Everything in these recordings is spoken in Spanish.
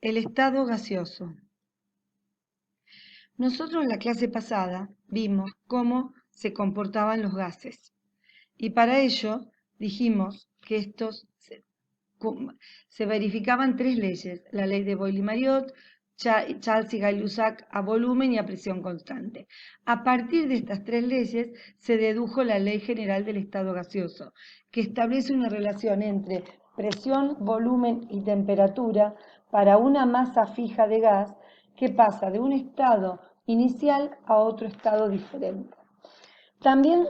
El estado gaseoso. Nosotros en la clase pasada vimos cómo se comportaban los gases y para ello dijimos que se verificaban tres leyes, la ley de Boyle-Mariot, Charles y Gay-Lussac a volumen y a presión constante. A partir de estas tres leyes se dedujo la ley general del estado gaseoso, que establece una relación entre presión, volumen y temperatura para una masa fija de gas que pasa de un estado inicial a otro estado diferente. También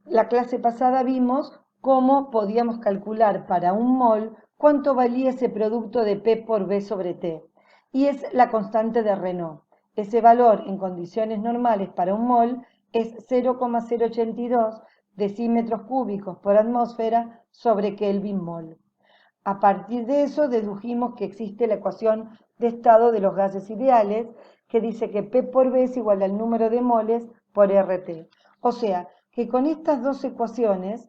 la clase pasada vimos cómo podíamos calcular para un mol cuánto valía ese producto de P por B sobre T. Y es la constante de Renault. Ese valor en condiciones normales para un mol es 0,082 decímetros cúbicos por atmósfera sobre Kelvin mol. A partir de eso dedujimos que existe la ecuación de estado de los gases ideales, que dice que P por B es igual al número de moles por RT. O sea, que con estas dos ecuaciones,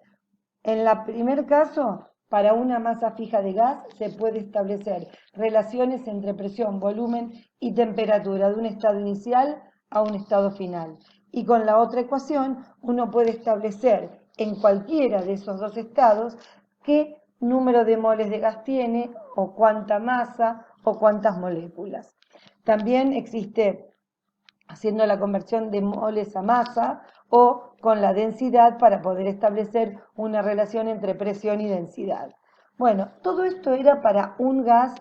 en el primer caso, para una masa fija de gas, se puede establecer relaciones entre presión, volumen y temperatura de un estado inicial a un estado final. Y con la otra ecuación, uno puede establecer en cualquiera de esos dos estados qué número de moles de gas tiene, o cuánta masa, o cuántas moléculas. También existe haciendo la conversión de moles a masa o con la densidad para poder establecer una relación entre presión y densidad. Bueno, todo esto era para un gas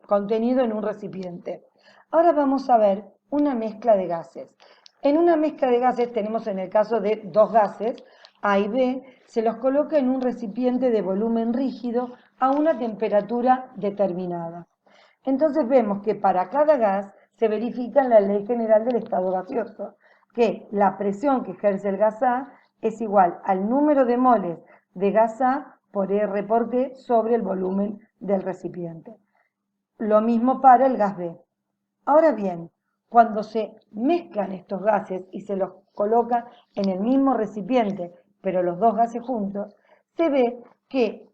contenido en un recipiente. Ahora vamos a ver una mezcla de gases. En una mezcla de gases tenemos en el caso de dos gases, A y B, se los coloca en un recipiente de volumen rígido a una temperatura determinada. Entonces vemos que para cada gas se verifica la ley general del estado gaseoso, que la presión que ejerce el gas A es igual al número de moles de gas A por R por T sobre el volumen del recipiente. Lo mismo para el gas B. Ahora bien, cuando se mezclan estos gases y se los coloca en el mismo recipiente, pero los dos gases juntos, se ve que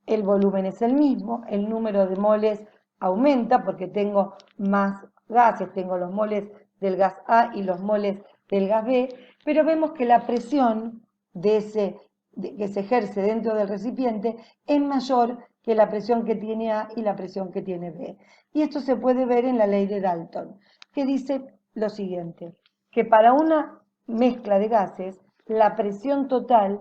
el volumen es el mismo, el número de moles aumenta porque tengo más gases, tengo los moles del gas A y los moles del gas B, pero vemos que la presión que se ejerce dentro del recipiente es mayor que la presión que tiene A y la presión que tiene B. Y esto se puede ver en la ley de Dalton, que dice lo siguiente, que para una mezcla de gases, la presión total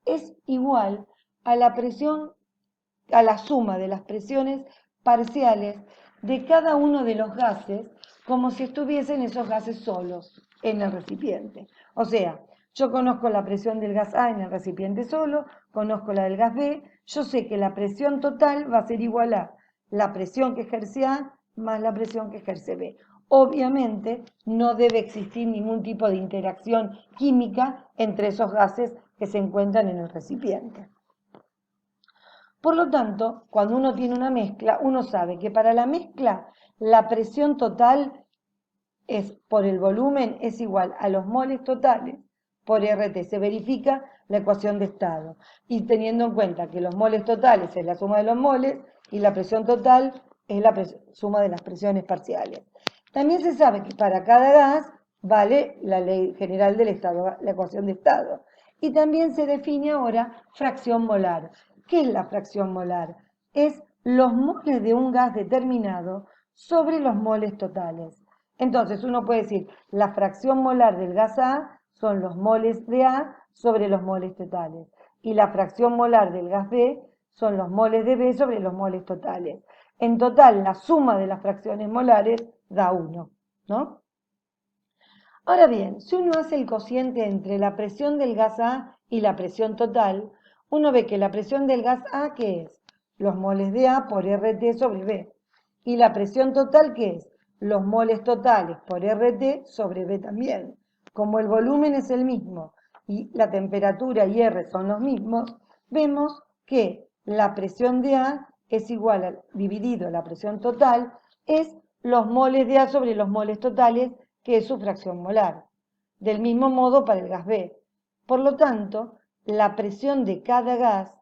es igual a la suma de las presiones parciales de cada uno de los gases, como si estuviesen esos gases solos en el recipiente. O sea, yo conozco la presión del gas A en el recipiente solo, conozco la del gas B, yo sé que la presión total va a ser igual a la presión que ejerce A más la presión que ejerce B. Obviamente no debe existir ningún tipo de interacción química entre esos gases que se encuentran en el recipiente. Por lo tanto, cuando uno tiene una mezcla, uno sabe que para la mezcla la presión total por el volumen es igual a los moles totales por RT. Se verifica la ecuación de estado. Y teniendo en cuenta que los moles totales es la suma de los moles y la presión total es la suma de las presiones parciales. También se sabe que para cada gas vale la ley general del estado, la ecuación de estado. Y también se define ahora fracción molar. ¿Qué es la fracción molar? Es los moles de un gas determinado sobre los moles totales. Entonces uno puede decir, la fracción molar del gas A son los moles de A sobre los moles totales. Y la fracción molar del gas B son los moles de B sobre los moles totales. En total, la suma de las fracciones molares da 1, ¿no? Ahora bien, si uno hace el cociente entre la presión del gas A y la presión total, uno ve que la presión del gas A, ¿qué es? Los moles de A por RT sobre B. Y la presión total, ¿qué es? Los moles totales por RT sobre B también. Como el volumen es el mismo y la temperatura y R son los mismos, vemos que la presión de A es igual a, dividido la presión total, es los moles de A sobre los moles totales, que es su fracción molar. Del mismo modo para el gas B. Por lo tanto, la presión de cada gas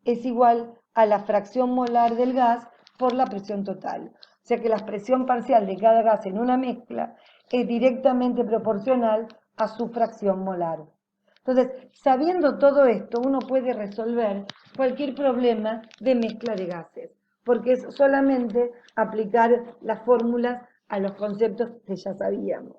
es igual a la fracción molar del gas por la presión total. O sea que la presión parcial de cada gas en una mezcla es directamente proporcional a su fracción molar. Entonces, sabiendo todo esto, uno puede resolver cualquier problema de mezcla de gases, porque es solamente aplicar las fórmulas a los conceptos que ya sabíamos.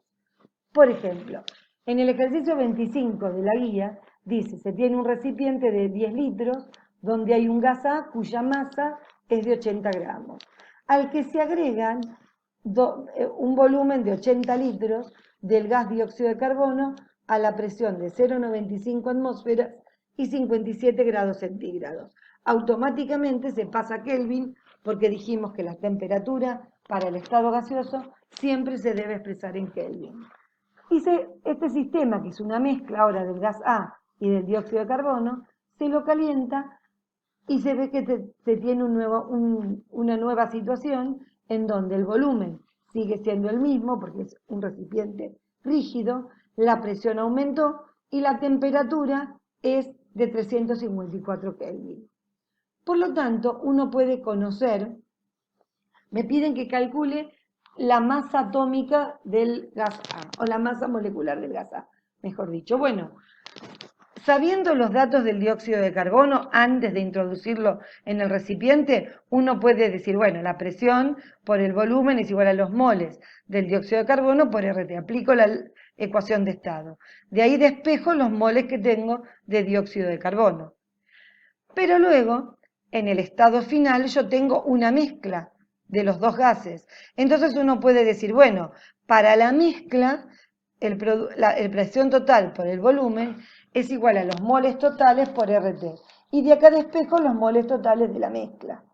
Por ejemplo, en el ejercicio 25 de la guía dice, se tiene un recipiente de 10 litros donde hay un gas A cuya masa es de 80 gramos, al que se agregan un volumen de 80 litros del gas dióxido de carbono a la presión de 0,95 atmósferas y 57 grados centígrados. Automáticamente se pasa a Kelvin porque dijimos que la temperatura para el estado gaseoso siempre se debe expresar en Kelvin. Este sistema, que es una mezcla ahora del gas A y del dióxido de carbono, se lo calienta y se ve que se tiene una nueva situación en donde el volumen sigue siendo el mismo porque es un recipiente rígido, la presión aumentó y la temperatura es de 354 Kelvin. Por lo tanto, uno puede conocer, me piden que calcule la masa atómica del gas A, o la masa molecular del gas A, mejor dicho. Bueno, sabiendo los datos del dióxido de carbono antes de introducirlo en el recipiente, uno puede decir, bueno, la presión por el volumen es igual a los moles del dióxido de carbono por RT. Aplico la ecuación de estado. De ahí despejo los moles que tengo de dióxido de carbono. Pero luego, en el estado final, yo tengo una mezcla de los dos gases. Entonces uno puede decir, bueno, para la mezcla, la presión total por el volumen es igual a los moles totales por RT. Y de acá despejo los moles totales de la mezcla.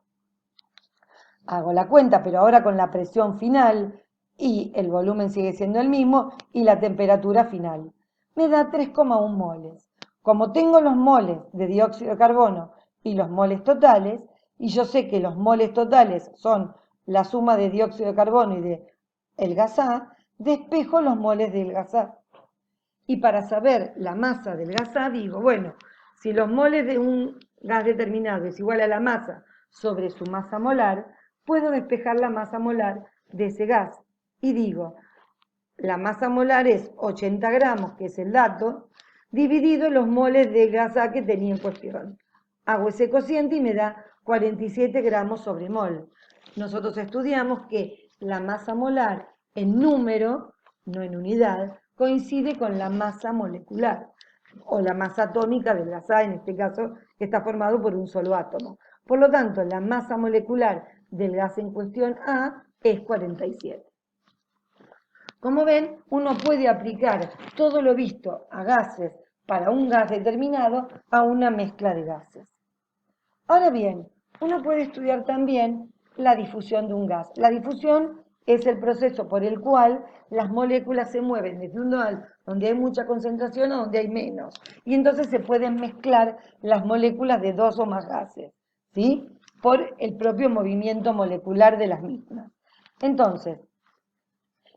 Hago la cuenta, pero ahora con la presión final y el volumen sigue siendo el mismo y la temperatura final. Me da 3,1 moles. Como tengo los moles de dióxido de carbono y los moles totales, y yo sé que los moles totales son la suma de dióxido de carbono y de el gas A, despejo los moles del gas A. Y para saber la masa del gas A, digo, bueno, si los moles de un gas determinado es igual a la masa sobre su masa molar, puedo despejar la masa molar de ese gas. Y digo, la masa molar es 80 gramos, que es el dato, dividido los moles de gas A que tenía en cuestión. Hago ese cociente y me da 47 gramos sobre mol. Nosotros estudiamos que la masa molar en número, no en unidad, coincide con la masa molecular, o la masa atómica del gas A, en este caso, que está formado por un solo átomo. Por lo tanto, la masa molecular del gas en cuestión A es 47. Como ven, uno puede aplicar todo lo visto a gases para un gas determinado a una mezcla de gases. Ahora bien, uno puede estudiar también la difusión de un gas. La difusión es el proceso por el cual las moléculas se mueven desde un lugar donde hay mucha concentración a donde hay menos. Y entonces se pueden mezclar las moléculas de dos o más gases, ¿sí? Por el propio movimiento molecular de las mismas. Entonces,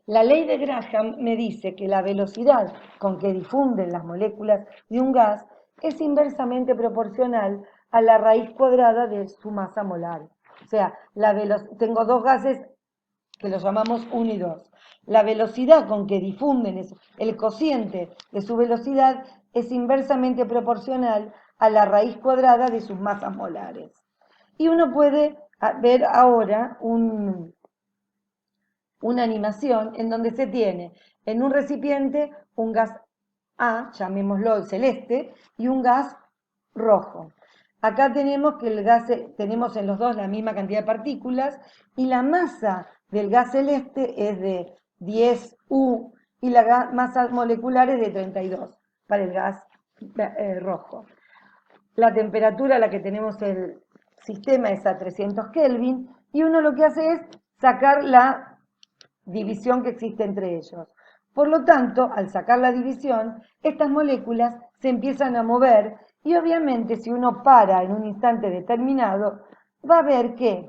la ley de Graham me dice que la velocidad con que difunden las moléculas de un gas es inversamente proporcional a la raíz cuadrada de su masa molar. O sea, tengo dos gases que los llamamos 1 y 2. La velocidad con que difunden, el cociente de su velocidad, es inversamente proporcional a la raíz cuadrada de sus masas molares. Y uno puede ver ahora una animación en donde se tiene en un recipiente un gas A, llamémoslo el celeste, y un gas rojo. Acá tenemos que tenemos en los dos la misma cantidad de partículas y la masa del gas celeste es de 10 U y la masa molecular es de 32 para el gas rojo. La temperatura a la que tenemos el sistema es a 300 Kelvin y uno lo que hace es sacar la división que existe entre ellos. Por lo tanto, al sacar la división, estas moléculas se empiezan a mover y obviamente si uno para en un instante determinado, va a ver que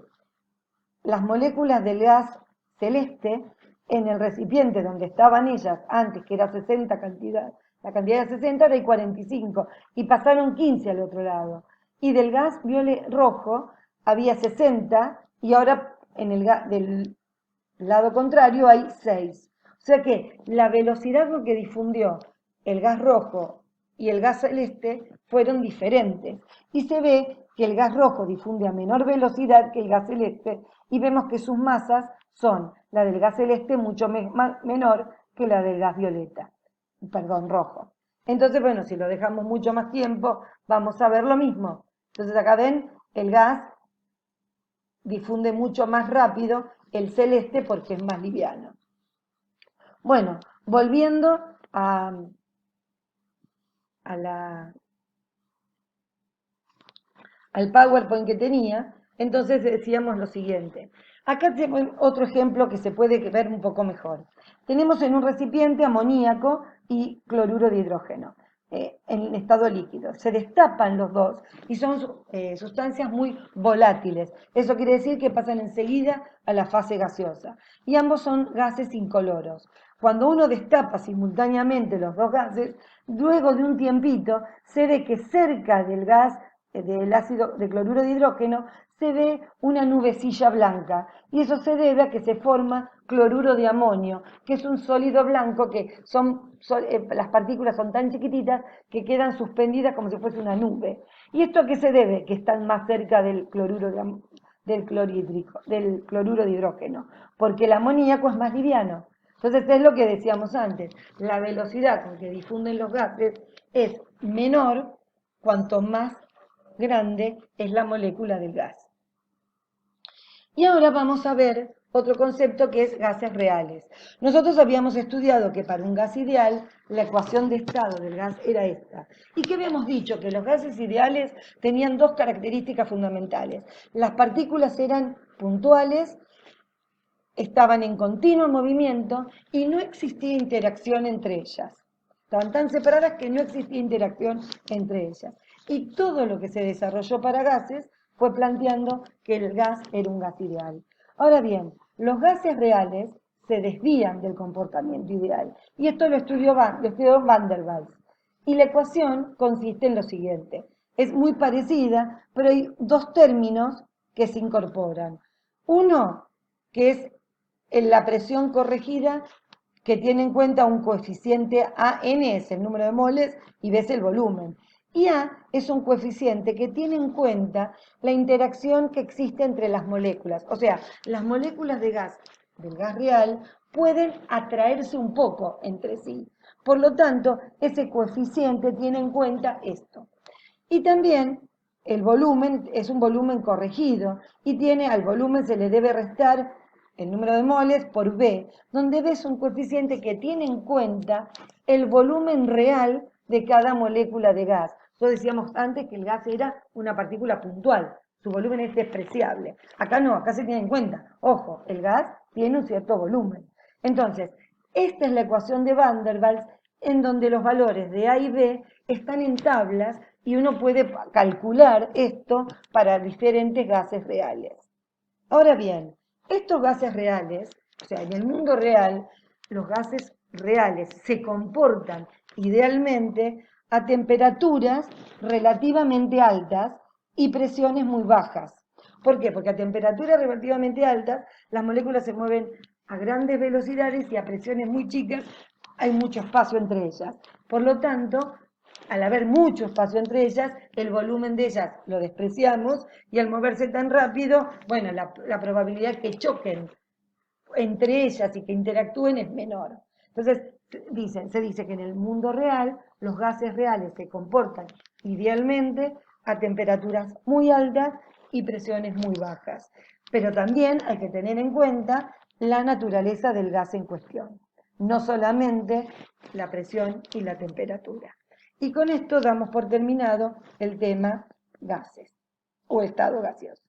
las moléculas del gas celeste en el recipiente donde estaban ellas antes, que era 60 la cantidad de 60 ahora hay 45 y pasaron 15 al otro lado. Y del gas rojo había 60 y ahora del lado contrario hay 6. O sea que la velocidad con que difundió el gas rojo y el gas celeste fueron diferentes. Y se ve que el gas rojo difunde a menor velocidad que el gas celeste y vemos que sus masas son la del gas celeste mucho menor que la del gas violeta, perdón, rojo. Entonces, bueno, si lo dejamos mucho más tiempo, vamos a ver lo mismo. Entonces acá ven, el gas difunde mucho más rápido el celeste porque es más liviano. Bueno, volviendo al PowerPoint que tenía, entonces decíamos lo siguiente. Acá tenemos otro ejemplo que se puede ver un poco mejor. Tenemos en un recipiente amoníaco y cloruro de hidrógeno en estado líquido. Se destapan los dos y son sustancias muy volátiles. Eso quiere decir que pasan enseguida a la fase gaseosa. Y ambos son gases incoloros. Cuando uno destapa simultáneamente los dos gases, luego de un tiempito se ve que cerca del gas del ácido de cloruro de hidrógeno se ve una nubecilla blanca y eso se debe a que se forma cloruro de amonio, que es un sólido blanco que las partículas son tan chiquititas que quedan suspendidas como si fuese una nube. ¿Y esto a qué se debe? Que están más cerca del del cloruro de hidrógeno, porque el amoníaco es más liviano. Entonces es lo que decíamos antes, la velocidad con que difunden los gases es menor cuanto más grande es la molécula del gas. Y ahora vamos a ver otro concepto que es gases reales. Nosotros habíamos estudiado que para un gas ideal la ecuación de estado del gas era esta. Y que habíamos dicho que los gases ideales tenían dos características fundamentales. Las partículas eran puntuales, estaban en continuo movimiento y no existía interacción entre ellas. Estaban tan separadas que no existía interacción entre ellas. Y todo lo que se desarrolló para gases fue planteando que el gas era un gas ideal. Ahora bien, los gases reales se desvían del comportamiento ideal. Y esto lo estudió Van der Waals. Y la ecuación consiste en lo siguiente. Es muy parecida, pero hay dos términos que se incorporan. Uno, que es la presión corregida, que tiene en cuenta un coeficiente AN, es el número de moles, y B es el volumen. Y A es un coeficiente que tiene en cuenta la interacción que existe entre las moléculas. O sea, las moléculas de gas, del gas real, pueden atraerse un poco entre sí. Por lo tanto, ese coeficiente tiene en cuenta esto. Y también el volumen es un volumen corregido y al volumen se le debe restar el número de moles por B, donde B es un coeficiente que tiene en cuenta el volumen real de cada molécula de gas. Nosotros decíamos antes que el gas era una partícula puntual, su volumen es despreciable. Acá no, acá se tiene en cuenta, ojo, el gas tiene un cierto volumen. Entonces, esta es la ecuación de Van der Waals en donde los valores de A y B están en tablas y uno puede calcular esto para diferentes gases reales. Ahora bien, estos gases reales, o sea, en el mundo real, los gases reales se comportan idealmente a temperaturas relativamente altas y presiones muy bajas. ¿Por qué? Porque a temperaturas relativamente altas las moléculas se mueven a grandes velocidades y a presiones muy chicas hay mucho espacio entre ellas. Por lo tanto, al haber mucho espacio entre ellas, el volumen de ellas lo despreciamos y al moverse tan rápido, bueno, la probabilidad que choquen entre ellas y que interactúen es menor. Entonces, se dice que en el mundo real los gases reales se comportan idealmente a temperaturas muy altas y presiones muy bajas. Pero también hay que tener en cuenta la naturaleza del gas en cuestión, no solamente la presión y la temperatura. Y con esto damos por terminado el tema gases o estado gaseoso.